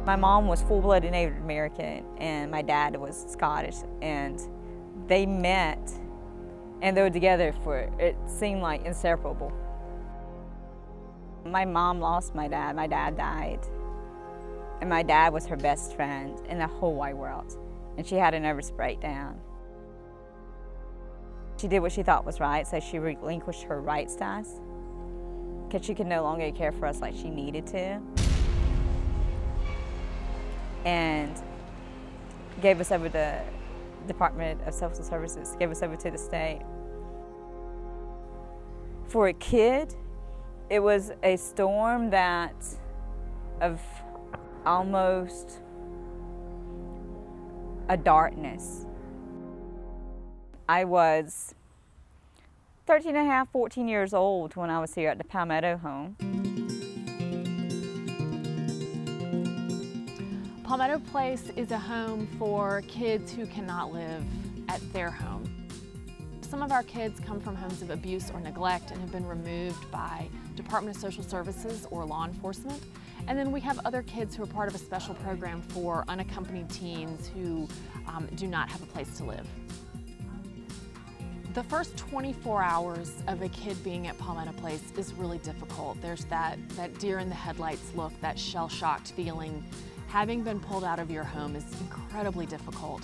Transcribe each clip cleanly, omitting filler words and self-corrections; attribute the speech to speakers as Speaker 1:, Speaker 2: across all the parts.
Speaker 1: My mom was full-blooded Native American and my dad was Scottish, and they met and they were together for, it seemed like, inseparable. My mom lost my dad died, and my dad was her best friend in the whole wide world, and she had a nervous breakdown. She did what she thought was right, so she relinquished her rights to us because she could no longer care for us like she needed to, and gave us over to the Department of Social Services, gave us over to the state. For a kid, it was a storm of almost a darkness. I was 13 and a half, 14 years old when I was here at the Palmetto home.
Speaker 2: Palmetto Place is a home for kids who cannot live at their home. Some of our kids come from homes of abuse or neglect and have been removed by Department of Social Services or law enforcement. And then we have other kids who are part of a special program for unaccompanied teens who do not have a place to live. The first 24 hours of a kid being at Palmetto Place is really difficult. There's that deer in the headlights look, that shell-shocked feeling. Having been pulled out of your home is incredibly difficult.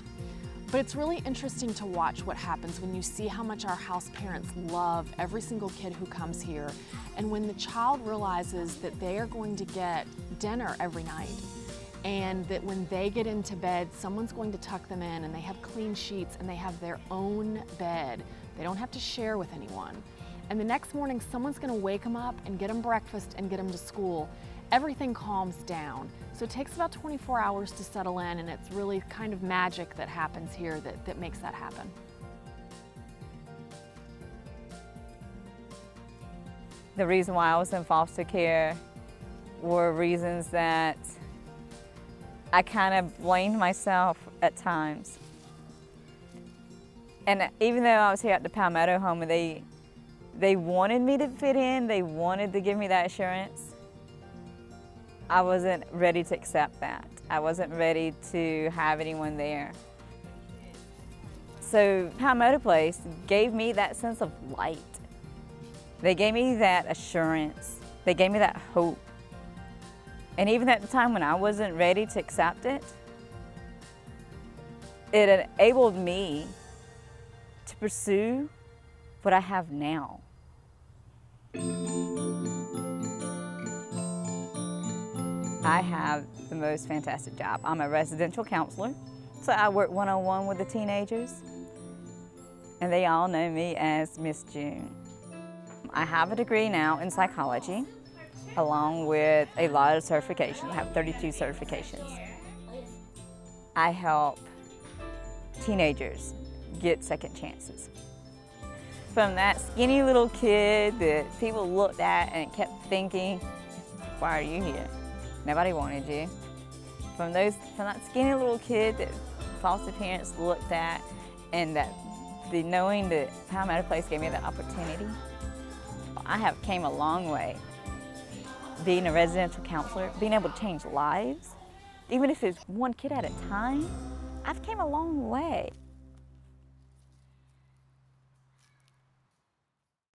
Speaker 2: But it's really interesting to watch what happens when you see how much our house parents love every single kid who comes here, and when the child realizes that they are going to get dinner every night, and that when they get into bed, someone's going to tuck them in, and they have clean sheets, and they have their own bed. They don't have to share with anyone. And the next morning, someone's going to wake them up and get them breakfast and get them to school. Everything calms down. So it takes about 24 hours to settle in, and it's really kind of magic that happens here that makes that happen.
Speaker 1: The reason why I was in foster care were reasons that I kind of blamed myself at times. And even though I was here at the Palmetto home, and they wanted me to fit in, they wanted to give me that assurance, I wasn't ready to accept that. I wasn't ready to have anyone there. So Palmetto Place gave me that sense of light. They gave me that assurance. They gave me that hope. And even at the time when I wasn't ready to accept it, it enabled me to pursue what I have now. I have the most fantastic job. I'm a residential counselor, so I work one-on-one with the teenagers, and they all know me as Miss June. I have a degree now in psychology, along with a lot of certifications. I have 32 certifications. I help teenagers get second chances. From that skinny little kid that people looked at and kept thinking, why are you here? Nobody wanted you. From that skinny little kid that foster parents looked at, and knowing that Palmetto Place gave me that opportunity, I have came a long way. Being a residential counselor, being able to change lives, even if it's one kid at a time, I've came a long way.